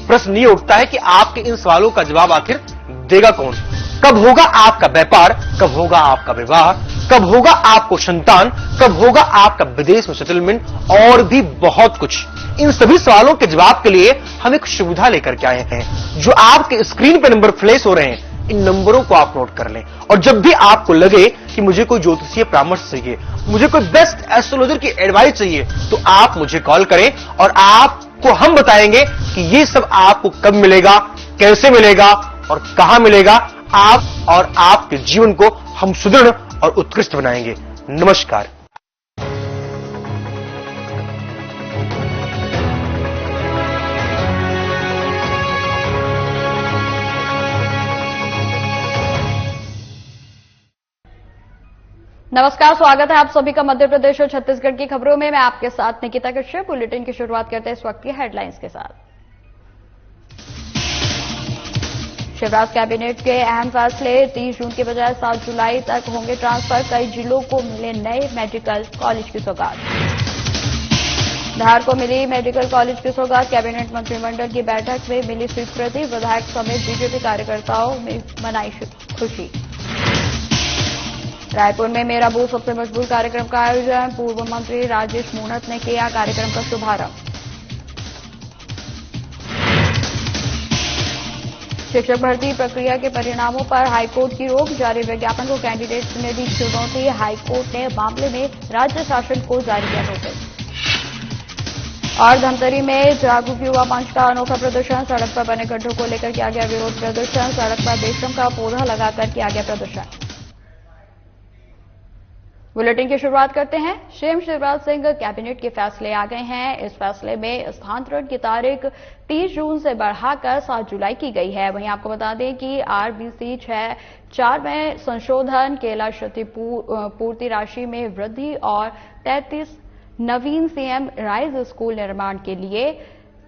प्रश्न ये उठता है कि आपके इन सवालों का जवाब आखिर देगा कौन? कब होगा आपका व्यापार, कब होगा आपका विवाह, कब होगा आपको संतान, कब होगा आपका विदेश में सेटलमेंट और भी बहुत कुछ। इन सभी सवालों के जवाब के लिए हम एक सुविधा लेकर के आए हैं। जो आपके स्क्रीन पर नंबर फ्लैश हो रहे हैं, इन नंबरों को आप नोट कर लें और जब भी आपको लगे कि मुझे कोई ज्योतिषीय परामर्श चाहिए, मुझे कोई बेस्ट एस्ट्रोलॉजर की एडवाइस चाहिए, तो आप मुझे कॉल करें और आपको हम बताएंगे कि ये सब आपको कब मिलेगा, कैसे मिलेगा और कहां मिलेगा। आप और आपके जीवन को हम सुदृढ़ और उत्कृष्ट बनाएंगे। नमस्कार। नमस्कार, स्वागत है आप सभी का मध्य प्रदेश और छत्तीसगढ़ की खबरों में। मैं आपके साथ निकिता कश्यप। बुलेटिन की शुरुआत करते हैं इस वक्त की हेडलाइंस के साथ। शिवराज कैबिनेट के अहम फैसले, 30 जून के बजाय 7 जुलाई तक होंगे ट्रांसफर। कई जिलों को मिले नए मेडिकल कॉलेज की सौगात। धार को मिली मेडिकल कॉलेज की सौगात। कैबिनेट मंत्रिमंडल की बैठक में मिली स्वीकृति। विधायक समेत बीजेपी कार्यकर्ताओं में मनाई खुशी। रायपुर में मेरा बूथ सबसे मजबूत कार्यक्रम का आयोजन। पूर्व मंत्री राजेश मूणत ने किया कार्यक्रम का शुभारंभ। शिक्षक भर्ती प्रक्रिया के परिणामों पर हाईकोर्ट की रोक। जारी विज्ञापन को कैंडिडेट्स ने दी चुनौती। हाईकोर्ट ने मामले में राज्य शासन को जारी किया नोटिस। और धमतरी में जागरूक युवा मंच का अनोखा प्रदर्शन। सड़क पर बने गड्ढों को लेकर किया गया विरोध प्रदर्शन। सड़क पर बेशम का पौधा लगाकर किया गया प्रदर्शन। बुलेटिन की शुरुआत करते हैं। सीएम शिवराज सिंह कैबिनेट के फैसले आ गए हैं। इस फैसले में स्थानांतरण की तारीख 30 जून से बढ़ाकर 7 जुलाई की गई है। वहीं आपको बता दें कि आरबीसी 6-4 में संशोधन, केला क्षतिपूर्ति राशि में वृद्धि और 33 नवीन सीएम राइज स्कूल निर्माण के लिए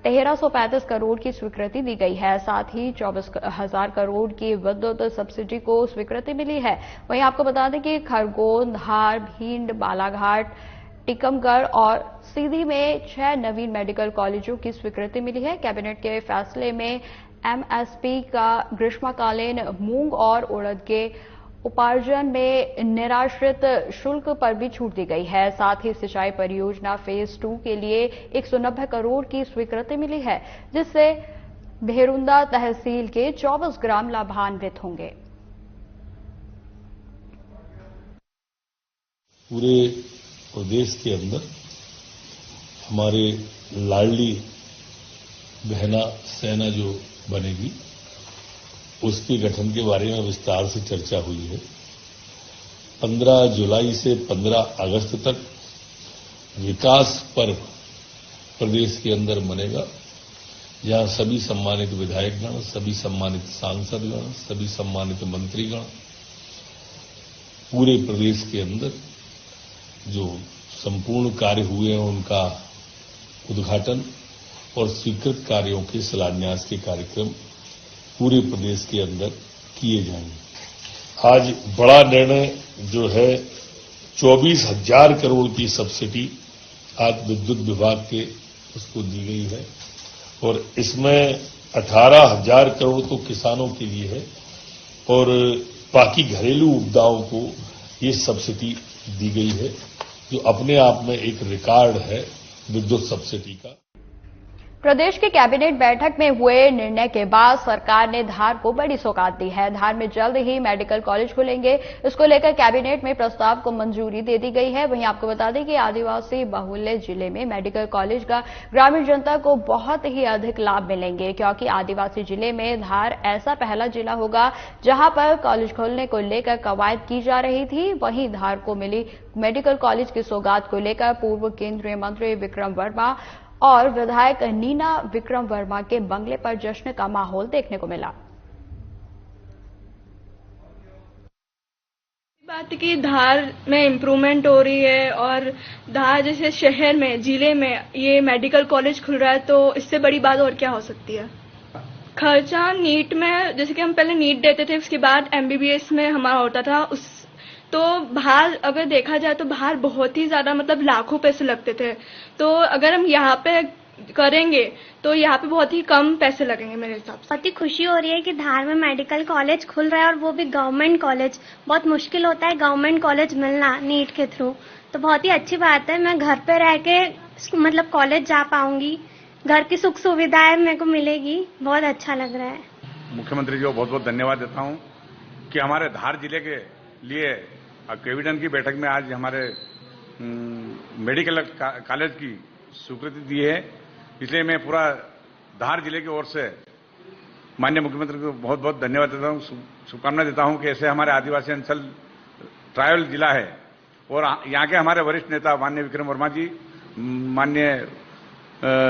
1335 करोड़ की स्वीकृति दी गई है। साथ ही 24,000 करोड़ की विद्युत सब्सिडी को स्वीकृति मिली है। वहीं आपको बता दें कि खरगोन, धार, भिंड, बालाघाट, टीकमगढ़ और सीधी में 6 नवीन मेडिकल कॉलेजों की स्वीकृति मिली है। कैबिनेट के फैसले में एमएसपी का ग्रीष्मकालीन मूंग और उड़द के उपार्जन में निराश्रित शुल्क पर भी छूट दी गई है। साथ ही सिंचाई परियोजना फेज 2 के लिए 190 करोड़ की स्वीकृति मिली है, जिससे भेरुंदा तहसील के 24 ग्राम लाभान्वित होंगे। पूरे प्रदेश के अंदर हमारे लाडली बहना सेना जो बनेगी, उसके गठन के बारे में विस्तार से चर्चा हुई है। 15 जुलाई से 15 अगस्त तक विकास पर्व प्रदेश के अंदर मनेगा, जहां सभी सम्मानित विधायकगण, सभी सम्मानित सांसदगण, सभी सम्मानित मंत्रीगण पूरे प्रदेश के अंदर जो संपूर्ण कार्य हुए हैं उनका उद्घाटन और स्वीकृत कार्यों के शिलान्यास के कार्यक्रम पूरे प्रदेश के अंदर किए जाएंगे। आज बड़ा निर्णय जो है 24,000 करोड़ की सब्सिडी आज विद्युत विभाग के उसको दी गई है और इसमें 18,000 करोड़ तो किसानों के लिए है और बाकी घरेलू उपदाओं को ये सब्सिडी दी गई है, जो अपने आप में एक रिकॉर्ड है विद्युत सब्सिडी का। प्रदेश की कैबिनेट बैठक में हुए निर्णय के बाद सरकार ने धार को बड़ी सौगात दी है। धार में जल्द ही मेडिकल कॉलेज खुलेंगे। इसको लेकर कैबिनेट में प्रस्ताव को मंजूरी दे दी गई है। वहीं आपको बता दें कि आदिवासी बहुल्य जिले में मेडिकल कॉलेज का ग्रामीण जनता को बहुत ही अधिक लाभ मिलेंगे, क्योंकि आदिवासी जिले में धार ऐसा पहला जिला होगा जहां पर कॉलेज खोलने को लेकर कवायद की जा रही थी। वहीं धार को मिली मेडिकल कॉलेज की सौगात को लेकर पूर्व केंद्रीय मंत्री विक्रम वर्मा और विधायक नीना विक्रम वर्मा के बंगले पर जश्न का माहौल देखने को मिला। बात की धार में इम्प्रूवमेंट हो रही है और धार जैसे शहर में, जिले में ये मेडिकल कॉलेज खुल रहा है, तो इससे बड़ी बात और क्या हो सकती है। खर्चा नीट में, जैसे कि हम पहले नीट देते थे, उसके बाद एमबीबीएस में हमारा होता था, तो बाहर अगर देखा जाए तो बाहर बहुत ही ज्यादा मतलब लाखों पैसे लगते थे। तो अगर हम यहाँ पे करेंगे तो यहाँ पे बहुत ही कम पैसे लगेंगे मेरे हिसाब से। बहुत ही खुशी हो रही है कि धार में मेडिकल कॉलेज खुल रहा है और वो भी गवर्नमेंट कॉलेज। बहुत मुश्किल होता है गवर्नमेंट कॉलेज मिलना नीट के थ्रू, तो बहुत ही अच्छी बात है। मैं घर पे रह के मतलब कॉलेज जा पाऊंगी, घर की सुख सुविधाएं मेरे को मिलेगी, बहुत अच्छा लग रहा है। मुख्यमंत्री जी को बहुत बहुत धन्यवाद देता हूं कि हमारे धार जिले के लिए कैबिनेट की बैठक में आज हमारे मेडिकल कॉलेज की स्वीकृति दी है। इसलिए मैं पूरा धार जिले की ओर से माननीय मुख्यमंत्री को बहुत बहुत धन्यवाद देता हूं, शुभकामनाएं देता हूं कि ऐसे हमारे आदिवासी अंचल ट्राइबल जिला है और यहाँ के हमारे वरिष्ठ नेता माननीय विक्रम वर्मा जी, माननीय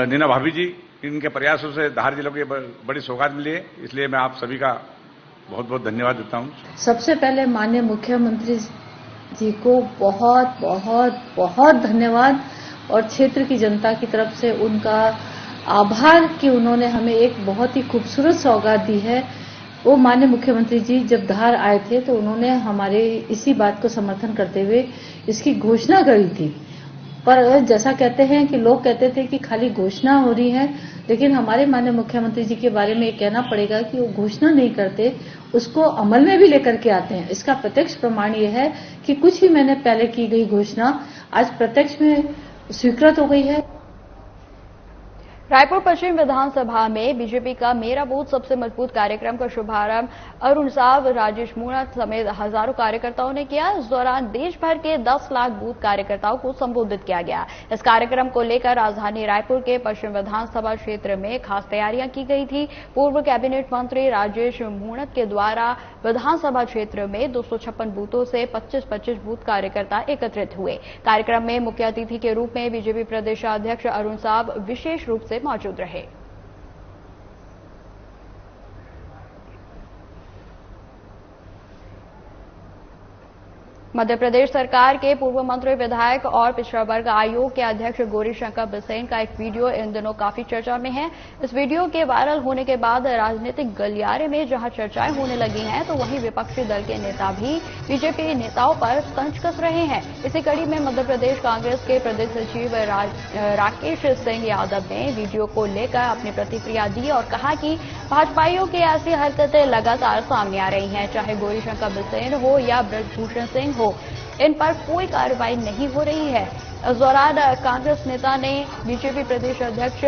नीना भाभी जी, इनके प्रयासों से धार जिलों की बड़ी सौगात मिली है। इसलिए मैं आप सभी का बहुत बहुत धन्यवाद देता हूं। सबसे पहले माननीय मुख्यमंत्री जी को बहुत बहुत बहुत धन्यवाद और क्षेत्र की जनता की तरफ से उनका आभार कि उन्होंने हमें एक बहुत ही खूबसूरत सौगात दी है। वो माननीय मुख्यमंत्री जी जब धार आए थे तो उन्होंने हमारे इसी बात को समर्थन करते हुए इसकी घोषणा करी थी। पर जैसा कहते हैं कि लोग कहते थे कि खाली घोषणा हो रही है, लेकिन हमारे माननीय मुख्यमंत्री जी के बारे में कहना पड़ेगा कि वो घोषणा नहीं करते, उसको अमल में भी लेकर के आते हैं। इसका प्रत्यक्ष प्रमाण ये है कि कुछ ही महीने पहले की गई घोषणा आज प्रत्यक्ष में स्वीकृत हो गई है। रायपुर पश्चिम विधानसभा में बीजेपी का मेरा बूथ सबसे मजबूत कार्यक्रम का शुभारंभ अरुण साव, राजेश मूणत समेत हजारों कार्यकर्ताओं ने किया। इस दौरान देश भर के 10 लाख बूथ कार्यकर्ताओं को संबोधित किया गया। इस कार्यक्रम को लेकर राजधानी रायपुर के पश्चिम विधानसभा क्षेत्र में खास तैयारियां की गई थी। पूर्व कैबिनेट मंत्री राजेश मूणत के द्वारा विधानसभा क्षेत्र में 256 बूथों से 25-25 बूथ कार्यकर्ता एकत्रित हुए। कार्यक्रम में मुख्य अतिथि के रूप में बीजेपी प्रदेशाध्यक्ष अरुण साव विशेष रूप से मौजूद रहे। मध्य प्रदेश सरकार के पूर्व मंत्री, विधायक और पिछड़ा वर्ग आयोग के अध्यक्ष गौरीशंकर बिसेन का एक वीडियो इन दिनों काफी चर्चा में है। इस वीडियो के वायरल होने के बाद राजनीतिक गलियारे में जहां चर्चाएं होने लगी हैं, तो वहीं विपक्षी दल के नेता भी बीजेपी नेताओं पर तंज कस रहे हैं। इसी कड़ी में मध्य प्रदेश कांग्रेस के प्रदेश सचिव राकेश सिंह यादव ने वीडियो को लेकर अपनी प्रतिक्रिया दी और कहा कि भाजपाइयों की ऐसी हरकतें लगातार सामने आ रही हैं, चाहे गौरीशंकर बिसेन हो या ब्रजभूषण सिंह हो, इन पर कोई कार्रवाई नहीं हो रही है। इस दौरान कांग्रेस नेता ने बीजेपी प्रदेश अध्यक्ष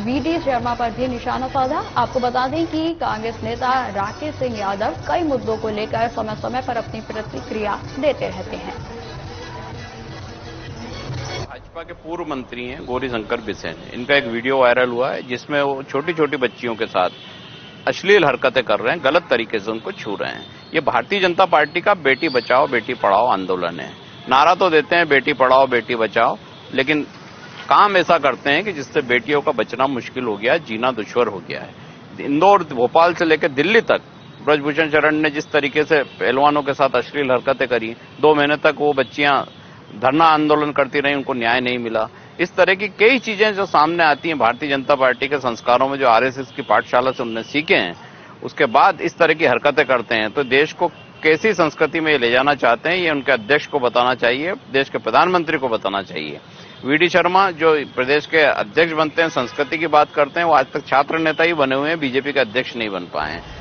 वीडी शर्मा पर भी निशाना साधा। आपको बता दें कि कांग्रेस नेता राकेश सिंह यादव कई मुद्दों को लेकर समय समय पर अपनी प्रतिक्रिया देते रहते हैं। भाजपा के पूर्व मंत्री हैं गौरीशंकर बिसेन, इनका एक वीडियो वायरल हुआ है जिसमें वो छोटी छोटी बच्चियों के साथ अश्लील हरकतें कर रहे हैं, गलत तरीके से उनको छू रहे हैं। ये भारतीय जनता पार्टी का बेटी बचाओ बेटी पढ़ाओ आंदोलन है। नारा तो देते हैं बेटी पढ़ाओ बेटी बचाओ, लेकिन काम ऐसा करते हैं कि जिससे बेटियों का बचना मुश्किल हो गया है, जीना दुश्वार हो गया है। इंदौर, भोपाल से लेकर दिल्ली तक ब्रजभूषण शरण ने जिस तरीके से पहलवानों के साथ अश्लील हरकतें करी, 2 महीने तक वो बच्चियां धरना आंदोलन करती रही, उनको न्याय नहीं मिला। इस तरह की कई चीजें जो सामने आती हैं भारतीय जनता पार्टी के संस्कारों में, जो आरएसएस की पाठशाला से उन्होंने सीखे हैं, उसके बाद इस तरह की हरकतें करते हैं। तो देश को कैसी संस्कृति में ले जाना चाहते हैं, ये उनके अध्यक्ष को बताना चाहिए, देश के प्रधानमंत्री को बताना चाहिए। वीडी शर्मा जो प्रदेश के अध्यक्ष बनते हैं, संस्कृति की बात करते हैं, वो आज तक छात्र नेता ही बने हुए हैं, बीजेपी के अध्यक्ष नहीं बन पाए हैं।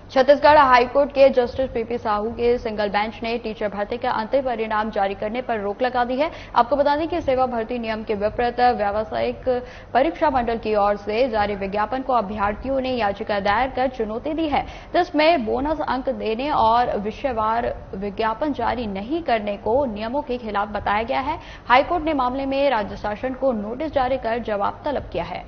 छत्तीसगढ़ हाईकोर्ट के जस्टिस पीपी साहू के सिंगल बेंच ने टीचर भर्ती का अंतिम परिणाम जारी करने पर रोक लगा दी है। आपको बता दें कि सेवा भर्ती नियम के विपरीत व्यावसायिक परीक्षा मंडल की ओर से जारी विज्ञापन को अभ्यर्थियों ने याचिका दायर कर चुनौती दी है, जिसमें बोनस अंक देने और विषयवार विज्ञापन जारी नहीं करने को नियमों के खिलाफ बताया गया है। हाईकोर्ट ने मामले में राज्य शासन को नोटिस जारी कर जवाब तलब किया है।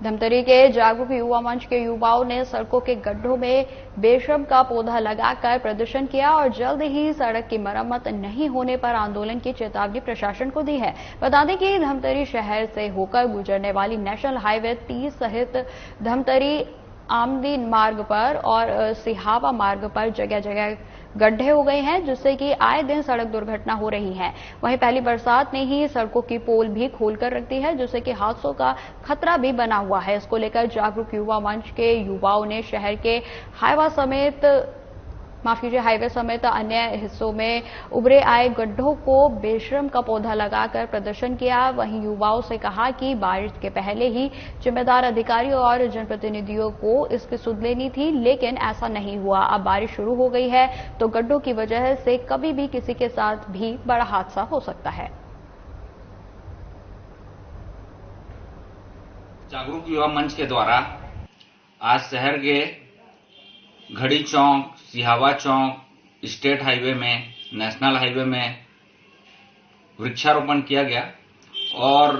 धमतरी के जागरूक युवा मंच के युवाओं ने सड़कों के गड्ढों में बेशम का पौधा लगाकर प्रदर्शन किया और जल्द ही सड़क की मरम्मत नहीं होने पर आंदोलन की चेतावनी प्रशासन को दी है। बता दें कि धमतरी शहर से होकर गुजरने वाली नेशनल हाईवे 30 सहित धमतरी आमदीन मार्ग पर और सिहावा मार्ग पर जगह जगह गड्ढे हो गए हैं, जिससे कि आए दिन सड़क दुर्घटना हो रही है। वहीं पहली बरसात ने ही सड़कों की पोल भी खोलकर रख दी है, जिससे कि हादसों का खतरा भी बना हुआ है। इसको लेकर जागरूक युवा मंच के युवाओं ने शहर के हाईवे समेत अन्य हिस्सों में उभरे आए गड्ढों को बेशर्म का पौधा लगाकर प्रदर्शन किया। वहीं युवाओं से कहा कि बारिश के पहले ही जिम्मेदार अधिकारियों और जनप्रतिनिधियों को इसकी सुध लेनी थी, लेकिन ऐसा नहीं हुआ। अब बारिश शुरू हो गई है तो गड्ढों की वजह से कभी भी किसी के साथ भी बड़ा हादसा हो सकता है। जागरूक युवा मंच के द्वारा आज शहर के घड़ी चौक, सिहावा चौक, स्टेट हाईवे में, नेशनल हाईवे में वृक्षारोपण किया गया और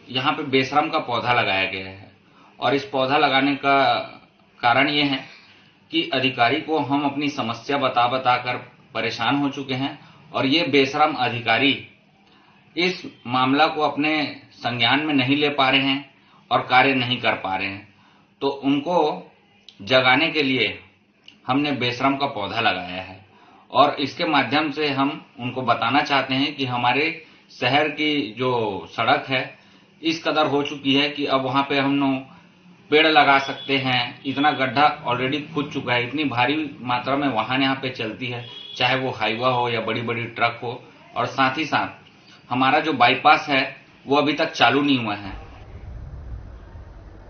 यहाँ पे बेशरम का पौधा लगाया गया है। और इस पौधा लगाने का कारण ये है कि अधिकारी को हम अपनी समस्या बता कर परेशान हो चुके हैं और ये बेशरम अधिकारी इस मामला को अपने संज्ञान में नहीं ले पा रहे हैं और कार्य नहीं कर पा रहे हैं। तो उनको जगाने के लिए हमने बेशरम का पौधा लगाया है और इसके माध्यम से हम उनको बताना चाहते हैं कि हमारे शहर की जो सड़क है इस कदर हो चुकी है कि अब वहां पे हम पेड़ लगा सकते हैं। इतना गड्ढा ऑलरेडी खुद चुका है, इतनी भारी मात्रा में वाहन यहाँ पे चलती है, चाहे वो हाईवा हो या बड़ी बड़ी ट्रक हो। और साथ ही साथ हमारा जो बाईपास है वो अभी तक चालू नहीं हुआ है।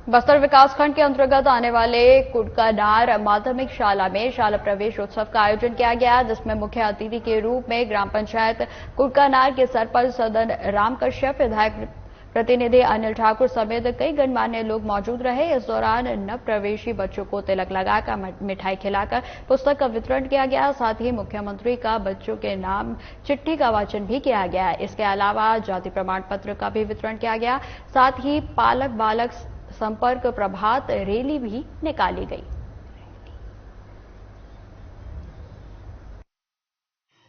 बस्तर विकासखंड के अंतर्गत आने वाले कुड़कानार माध्यमिक शाला में शाला प्रवेश उत्सव का आयोजन किया गया, जिसमें मुख्य अतिथि के रूप में ग्राम पंचायत कुड़कानार के सरपंच सदन राम कश्यप, विधायक प्रतिनिधि अनिल ठाकुर समेत कई गणमान्य लोग मौजूद रहे। इस दौरान नव प्रवेशी बच्चों को तिलक लगाकर, मिठाई खिलाकर पुस्तक का वितरण किया गया। साथ ही मुख्यमंत्री का बच्चों के नाम चिट्ठी का वाचन भी किया गया। इसके अलावा जाति प्रमाण पत्र का भी वितरण किया गया। साथ ही पालक बालक संपर्क प्रभात रैली भी निकाली गई।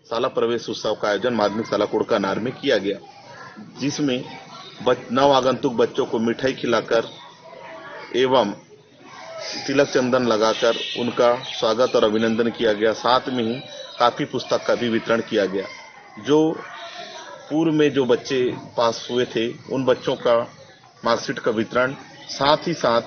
शाला प्रवेश उत्सव का आयोजन माध्यमिक शाला कुड़कानार में किया गया, जिसमें नव आगंतुक बच्चों को मिठाई खिलाकर एवं तिलक चंदन लगाकर उनका स्वागत और अभिनंदन किया गया। साथ में ही काफी पुस्तक का भी वितरण किया गया। जो पूर्व में जो बच्चे पास हुए थे उन बच्चों का मार्कशीट का वितरण, साथ ही साथ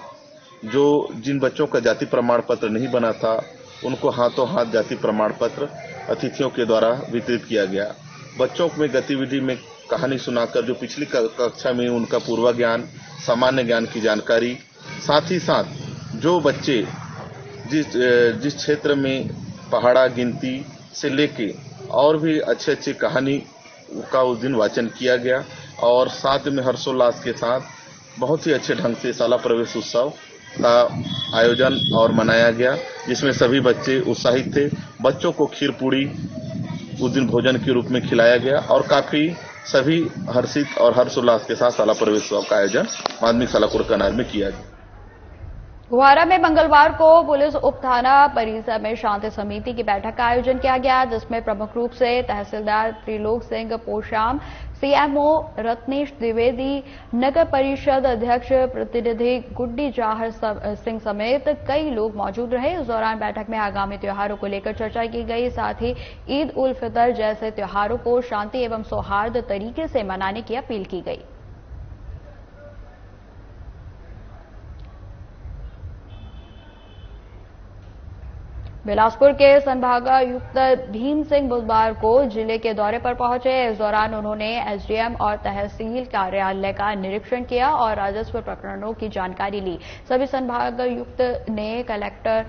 जो जिन बच्चों का जाति प्रमाण पत्र नहीं बना था उनको हाथों हाथ जाति प्रमाण पत्र अतिथियों के द्वारा वितरित किया गया। बच्चों में गतिविधि में कहानी सुनाकर जो पिछली कक्षा में उनका पूर्व ज्ञान, सामान्य ज्ञान की जानकारी, साथ ही साथ जो बच्चे जिस क्षेत्र में पहाड़ा गिनती से लेके और भी अच्छी कहानी का उस दिन वाचन किया गया। और साथ में हर्षोल्लास के साथ बहुत ही अच्छे ढंग से शाला प्रवेश उत्सव का आयोजन और मनाया गया, जिसमें सभी बच्चे उत्साहित थे। बच्चों को खीर पूड़ी उस दिन भोजन के रूप में खिलाया गया और काफी सभी हर्षित और हर्षोल्लास के साथ शाला प्रवेश उत्सव का आयोजन माध्यमिक शाला कुड़कानार में किया गया। गुहारा में मंगलवार को पुलिस उप थाना परिसर में शांति समिति की बैठक का आयोजन किया गया, जिसमें प्रमुख रूप से तहसीलदार त्रिलोक सिंह पोशाम, सीएमओ रत्नेश द्विवेदी, नगर परिषद अध्यक्ष प्रतिनिधि गुड्डी जाहर सिंह समेत कई लोग मौजूद रहे। इस दौरान बैठक में आगामी त्योहारों को लेकर चर्चा की गई। साथ ही ईद उल फितर जैसे त्योहारों को शांति एवं सौहार्द तरीके से मनाने की अपील की गई। बिलासपुर के संभागायुक्त भीम सिंह बुधवार को जिले के दौरे पर पहुंचे। इस दौरान उन्होंने एसडीएम और तहसील कार्यालय का निरीक्षण किया और राजस्व प्रकरणों की जानकारी ली। सभी संभागायुक्त ने कलेक्टर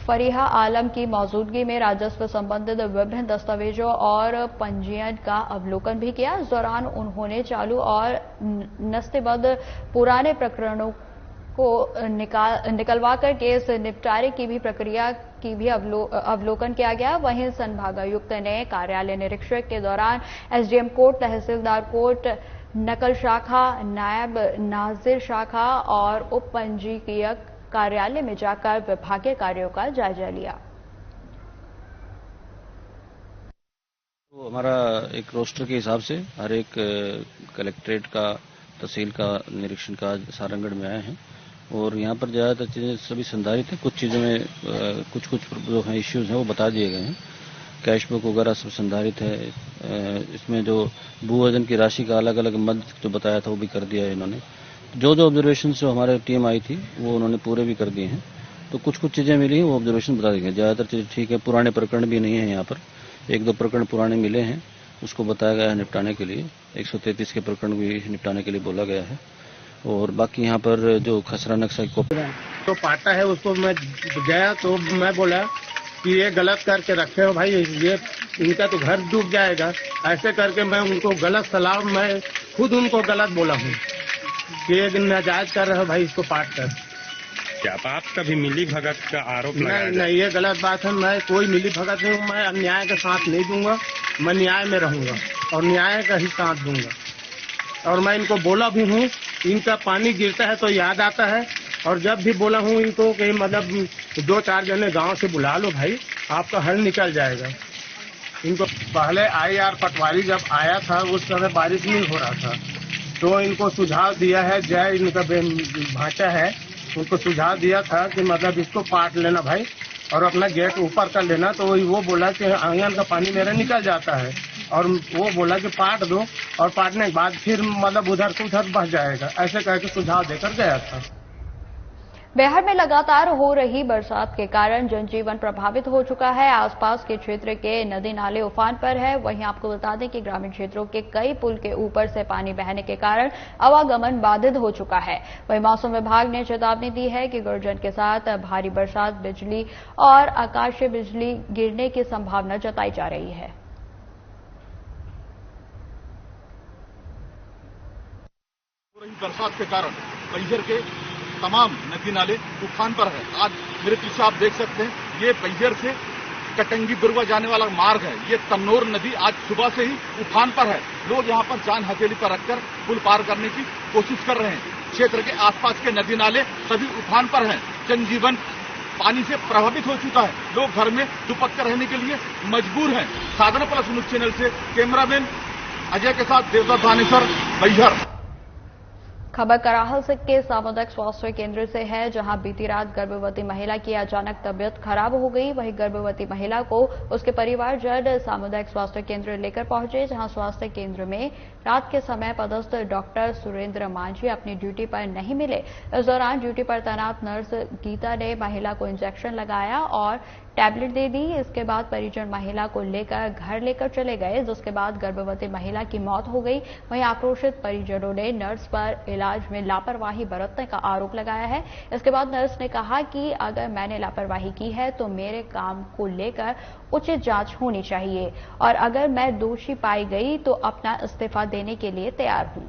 फरीहा आलम की मौजूदगी में राजस्व संबंधित विभिन्न दस्तावेजों और पंजीयन का अवलोकन भी किया। इस दौरान उन्होंने चालू और नस्तेबद्ध पुराने प्रकरणों को निकलवाकर केस निपटारे की भी प्रक्रिया की भी अवलोकन किया गया। वहीं संभागायुक्त ने कार्यालय निरीक्षक के दौरान एसडीएम कोर्ट, तहसीलदार कोर्ट, नकल शाखा, नायब नाजिर शाखा और उप पंजीयक कार्यालय में जाकर विभागीय कार्यों का जायजा लिया। तो हमारा एक रोस्टर के हिसाब से हर एक कलेक्ट्रेट का, तहसील का निरीक्षण का सारंगढ़ में आए हैं और यहाँ पर ज़्यादातर चीज़ें सभी संधारित हैं। कुछ चीज़ों में कुछ जो हैं इश्यूज हैं वो बता दिए गए हैं। कैश बुक वगैरह सब संधारित है। इसमें जो भूवजन की राशि का अलग अलग मद जो बताया था वो भी कर दिया है इन्होंने। जो ऑब्जर्वेशन जो हमारे टीम आई थी वो उन्होंने पूरे भी कर दिए हैं। तो कुछ चीज़ें मिली हैं वो ऑब्जर्वेशन बता देंगे। ज़्यादातर चीज़ें ठीक है। पुराने प्रकरण भी नहीं है यहाँ पर, 1-2 प्रकरण पुराने मिले हैं, उसको बताया गया है निपटाने के लिए। 133 के प्रकरण भी निपटाने के लिए बोला गया है। और बाकी यहाँ पर जो खसरा नक्शा को तो पाटा है उसको मैं गया तो मैं बोला कि ये गलत करके रखे हो भाई, ये इनका तो घर डूब जाएगा। ऐसे करके मैं उनको गलत सलाह, मैं खुद उनको गलत बोला हूँ कि ये नाजायज कर रहे हो भाई इसको पाट कर। क्या आप कभी मिली भगत का आरोप लगाया? नहीं, ये गलत बात है। मैं कोई मिली भगत नहीं हूँ। मैं अन्याय का साथ नहीं दूंगा। मैं न्याय में रहूंगा और न्याय का ही साथ दूंगा। और मैं इनको बोला भी हूँ, इनका पानी गिरता है तो याद आता है। और जब भी बोला हूँ इनको कि मतलब 2-4 जने गांव से बुला लो भाई, आपका हल निकल जाएगा। इनको पहले IR पटवारी जब आया था उस समय बारिश नहीं हो रहा था, तो इनको सुझाव दिया है, जय इनका भाषा है, उनको सुझाव दिया था कि मतलब इसको पाट लेना भाई और अपना गेट ऊपर कर लेना। तो वो बोला कि आंगन का पानी मेरा निकल जाता है, और वो बोला कि पाट दो और पाटने के बाद फिर मतलब उधर से उधर बह जाएगा। ऐसे कह के सुझाव देकर गया था। बिहार में लगातार हो रही बरसात के कारण जनजीवन प्रभावित हो चुका है। आसपास के क्षेत्र के नदी नाले उफान पर है। वहीं आपको बता दें कि ग्रामीण क्षेत्रों के कई पुल के ऊपर से पानी बहने के कारण आवागमन बाधित हो चुका है। वहीं मौसम विभाग ने चेतावनी दी है कि गर्जन के साथ भारी बरसात, बिजली और आकाशीय बिजली गिरने की संभावना जताई जा रही है। बरसात के कारण बैहर के तमाम नदी नाले उफान पर है। आज मेरे पीछे आप देख सकते हैं, ये बैहर से कटंगी दुर्गा जाने वाला मार्ग है। ये तन्नौर नदी आज सुबह से ही उफान पर है। लोग यहाँ पर जान हथेली पर रखकर पुल पार करने की कोशिश कर रहे हैं। क्षेत्र के आसपास के नदी नाले सभी उफान पर हैं। जनजीवन पानी से प्रभावित हो चुका है। लोग घर में दुपक कर रहने के लिए मजबूर हैं। साधना प्लस न्यूज चैनल से कैमरामैन अजय के साथ देवदत्त धानेसर, बैहर। खबर कराहल के सामुदायिक स्वास्थ्य केंद्र से है, जहां बीती रात गर्भवती महिला की अचानक तबियत खराब हो गई। वहीं गर्भवती महिला को उसके परिवारजन सामुदायिक स्वास्थ्य केंद्र लेकर पहुंचे, जहां स्वास्थ्य केंद्र में रात के समय पदस्थ डॉक्टर सुरेंद्र मांझी अपनी ड्यूटी पर नहीं मिले। इस दौरान ड्यूटी पर तैनात नर्स गीता ने महिला को इंजेक्शन लगाया और टैबलेट दे दी। इसके बाद परिजन महिला को लेकर घर लेकर चले गए, जिसके बाद गर्भवती महिला की मौत हो गई। वहीं आक्रोशित परिजनों ने नर्स पर इलाज में लापरवाही बरतने का आरोप लगाया है। इसके बाद नर्स ने कहा कि अगर मैंने लापरवाही की है तो मेरे काम को लेकर उचित जांच होनी चाहिए और अगर मैं दोषी पाई गई तो अपना इस्तीफा देने के लिए तैयार हूं।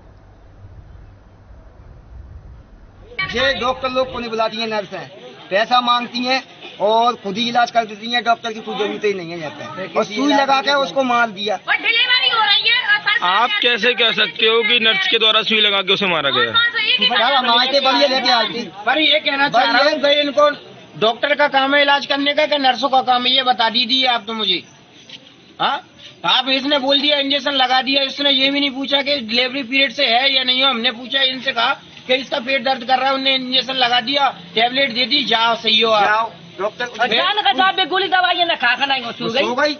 ये डॉक्टर लोग को नहीं बुलाती हैं, नर्स हैं, पैसा मांगती हैं और खुद ही इलाज कर देती हैं। डॉक्टर की कोई जरूरत ही नहीं है यहाँ पे। और सुई लगा के उसको मार दिया। डिलीवरी हो रही है। आप कैसे कह सकते हो कि नर्स के द्वारा सुई लगा के उसे मारा गया? बढ़िया लेके आती। पर ये कहना चाह रहा हूँ कि इनको डॉक्टर का काम है इलाज करने का कि नर्सों का काम है, ये बता दीजिए आप तो मुझे। हाँ, आप इसने बोल दिया इंजेक्शन लगा दिया, इसने ये भी नहीं पूछा कि डिलीवरी पीरियड से है या नहीं हो। हमने पूछा, इनसे कहा कि इसका पेट दर्द कर रहा है, उन्हें इंजेक्शन लगा दिया, टैबलेट दे दी, जाओ सही हो आप। डॉक्टर गोली दवाई ना खा नहीं हो गई।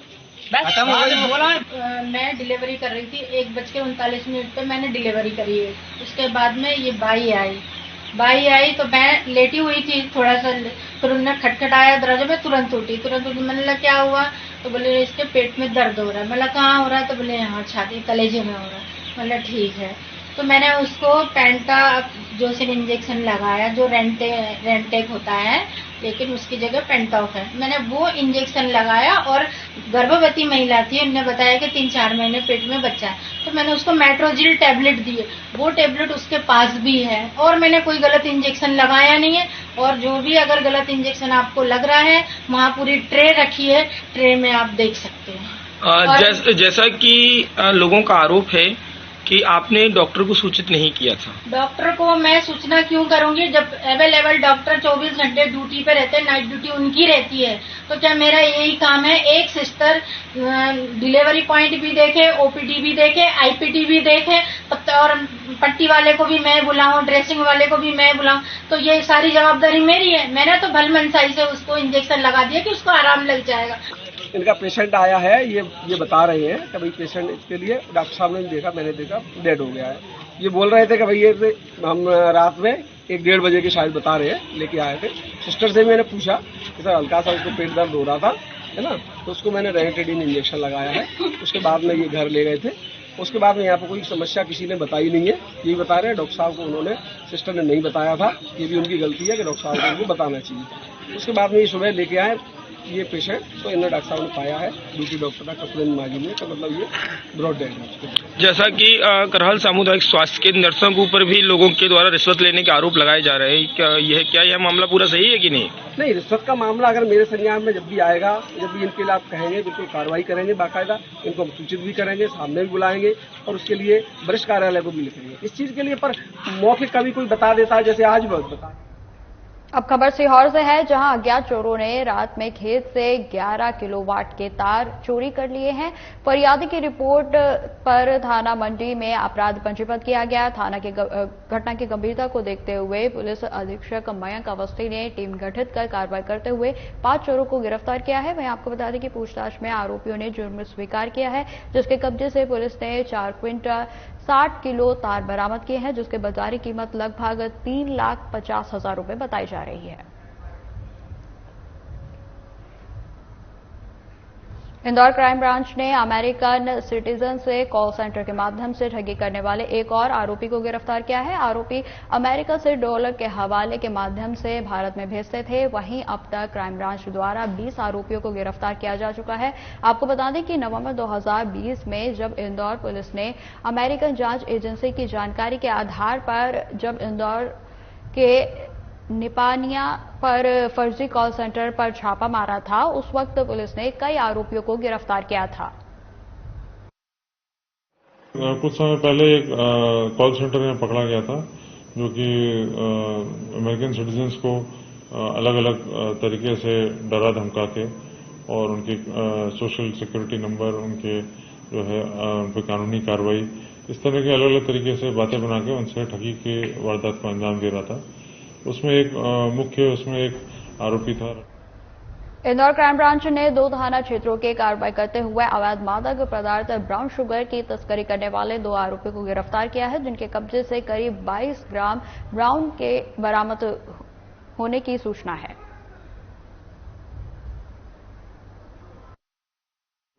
मैं डिलीवरी कर रही थी, 1:39 पे मैंने डिलीवरी करी है। उसके बाद में ये बाई आई तो मैं लेटी हुई थी थोड़ा सा, फिर उन्होंने खटखटाया दरवाजा में, तुरंत उठी। मैंने लगा क्या हुआ, तो बोले इसके पेट में दर्द हो रहा है। मतलब कहाँ हो रहा है, तो बोले यहाँ छाती कलेजे में हो रहा है। मतलब ठीक है, तो मैंने उसको पेंटा जो से इंजेक्शन लगाया, जो रेंटेक होता है लेकिन उसकी जगह पेंटॉक है, मैंने वो इंजेक्शन लगाया। और गर्भवती महिला थी, उन्होंने बताया कि 3-4 महीने पेट में बच्चा है, तो मैंने उसको मेट्रोजिल टैबलेट दिए। वो टैबलेट उसके पास भी है और मैंने कोई गलत इंजेक्शन लगाया नहीं है। और जो भी अगर गलत इंजेक्शन आपको लग रहा है, वहाँ पूरी ट्रे रखी है, ट्रे में आप देख सकते हैं। जैसा कि लोगों का आरोप है कि आपने डॉक्टर को सूचित नहीं किया था। डॉक्टर को मैं सूचना क्यों करूंगी जब अवेलेबल डॉक्टर 24 घंटे ड्यूटी पे रहते हैं, नाइट ड्यूटी उनकी रहती है। तो क्या मेरा यही काम है, एक सिस्टर डिलीवरी पॉइंट भी देखे, ओपीडी भी देखे, आईपीडी भी देखे और पट्टी वाले को भी मैं बुलाऊं, ड्रेसिंग वाले को भी मैं बुलाऊं, तो ये सारी जवाबदारी मेरी है। मैंने तो भल मनसाई से उसको इंजेक्शन लगा दिया कि उसको आराम लग जाएगा। इनका पेशेंट आया है, ये बता रहे हैं कि भाई पेशेंट इसके लिए डॉक्टर साहब ने देखा, मैंने देखा डेड हो गया है। ये बोल रहे थे कि भाई ये हम रात में 1-1:30 बजे की शायद बता रहे हैं लेके आए थे। सिस्टर से मैंने पूछा कि सर हल्का सा उसको पेट दर्द हो रहा था, है ना, तो उसको मैंने रेनाटिडिन इंजेक्शन लगाया है। उसके बाद में ये घर ले गए थे। उसके बाद में यहाँ पर कोई समस्या किसी ने बताई नहीं है, यही बता रहे हैं डॉक्टर साहब को उन्होंने, सिस्टर ने नहीं बताया था। ये भी उनकी गलती है कि डॉक्टर साहब को उनको बताना चाहिए। उसके बाद में ये सुबह लेके आए ये पेशेंट, तो इन्हें डॉक्टर साहब ने पाया है, ड्यूटी डॉक्टर का कपड़े माजी में, तो मतलब ये ब्रॉड डेड है। जैसा कि करहल सामुदायिक स्वास्थ्य केंद्र नर्सों के ऊपर भी लोगों के द्वारा रिश्वत लेने के आरोप लगाए जा रहे हैं, क्या यह मामला पूरा सही है कि नहीं? नहीं, रिश्वत का मामला अगर मेरे संज्ञान में जब भी आएगा, जब भी इनके लिए आप कहेंगे, बिल्कुल कार्रवाई करेंगे बाकायदा। इनको हम सूचित भी करेंगे, सामने भी बुलाएंगे और उसके लिए वरिष्ठ कार्यालय को भी लिखेंगे इस चीज के लिए। पर मौखिक कभी कोई बता देता है, जैसे आज बहुत बता। अब खबर सीहोर से है, जहां अज्ञात चोरों ने रात में खेत से 11 किलोवाट के तार चोरी कर लिए हैं। फरियादी की रिपोर्ट पर थाना मंडी में अपराध पंजीबद्ध किया गया। थाना के घटना की गंभीरता को देखते हुए पुलिस अधीक्षक मयंक अवस्थी ने टीम गठित कर कार्रवाई करते हुए 5 चोरों को गिरफ्तार किया है। वहीं आपको बता दें कि पूछताछ में आरोपियों ने जुर्म स्वीकार किया है, जिसके कब्जे से पुलिस ने 4 क्विंटल 60 किलो तार बरामद किए हैं, जिसके बाजारी कीमत लगभग 3,50,000 रुपए बताई जा रही है। इंदौर क्राइम ब्रांच ने अमेरिकन सिटीजन से कॉल सेंटर के माध्यम से ठगी करने वाले एक और आरोपी को गिरफ्तार किया है। आरोपी अमेरिका से डॉलर के हवाले के माध्यम से भारत में भेजते थे। वहीं अब तक क्राइम ब्रांच द्वारा 20 आरोपियों को गिरफ्तार किया जा चुका है। आपको बता दें कि नवंबर 2020 में जब इंदौर पुलिस ने अमेरिकन जांच एजेंसी की जानकारी के आधार पर जब इंदौर के निपानिया पर फर्जी कॉल सेंटर पर छापा मारा था, उस वक्त पुलिस ने कई आरोपियों को गिरफ्तार किया था। कुछ समय पहले एक कॉल सेंटर में पकड़ा गया था, जो कि अमेरिकन सिटीजन्स को अलग अलग तरीके से डरा धमका के और उनके सोशल सिक्योरिटी नंबर, उनके जो है उन पर कानूनी कार्रवाई, इस तरह के अलग अलग तरीके से बातें बना के उनसे ठगी के वारदात को अंजाम दे रहा था। उसमें एक आरोपी था। इंदौर क्राइम ब्रांच ने 2 थाना क्षेत्रों के कार्रवाई करते हुए अवैध मादक पदार्थ ब्राउन शुगर की तस्करी करने वाले 2 आरोपियों को गिरफ्तार किया है, जिनके कब्जे से करीब 22 ग्राम ब्राउन के बरामद होने की सूचना है।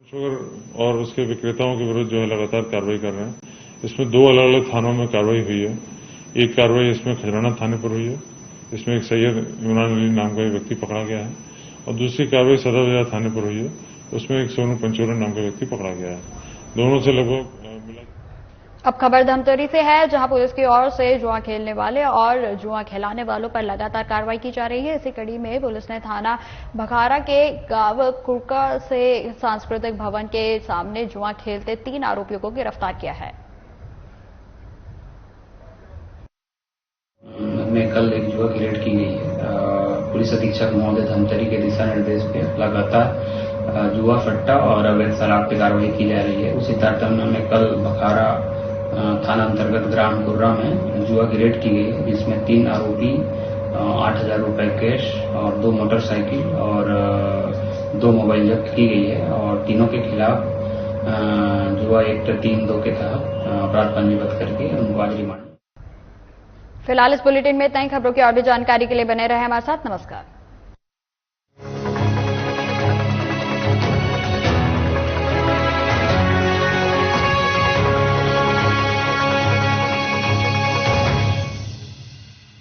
शुगर और उसके विक्रेताओं के विरुद्ध जो है लगातार कार्रवाई कर रहे हैं। इसमें 2 अलग अलग थानों में कार्रवाई हुई है। एक कार्रवाई इसमें खजराना थाने पर हुई है, इसमें एक सैयद इमरान अली नाम का एक व्यक्ति पकड़ा गया है, और दूसरी कार्रवाई सदर बाजार थाने पर हुई है, उसमें एक सोनू पंचोरन नाम का व्यक्ति पकड़ा गया है। दोनों से लगभग मिला। अब खबर धमतरी से है, जहां पुलिस की ओर से जुआ खेलने वाले और जुआ खिलाने वालों पर लगातार कार्रवाई की जा रही है। इसी कड़ी में पुलिस ने थाना भखारा के गांव कुरका से सांस्कृतिक भवन के सामने जुआ खेलते 3 आरोपियों को गिरफ्तार किया है। में कल एक जुआ की रेड की गई है। पुलिस अधीक्षक महोदय धमतरी के दिशा निर्देश पे लगातार जुआ सट्टा और अवैध शराब पे कार्रवाई की जा रही है। उसी तारतम्य में कल बखारा थाना अंतर्गत ग्राम कुर्रा में जुआ की रेड की गई है, जिसमें 3 आरोपी 8,000 रुपए कैश और 2 मोटरसाइकिल और 2 मोबाइल जब्त की गई है, और तीनों के खिलाफ जुआ एक्ट 3(2) के तहत अपराध पंजीबद्ध करके उनको आज रिमांड। फिलहाल इस बुलेटिन में इतना ही। खबरों की और भी जानकारी के लिए बने रहे हमारे साथ। नमस्कार।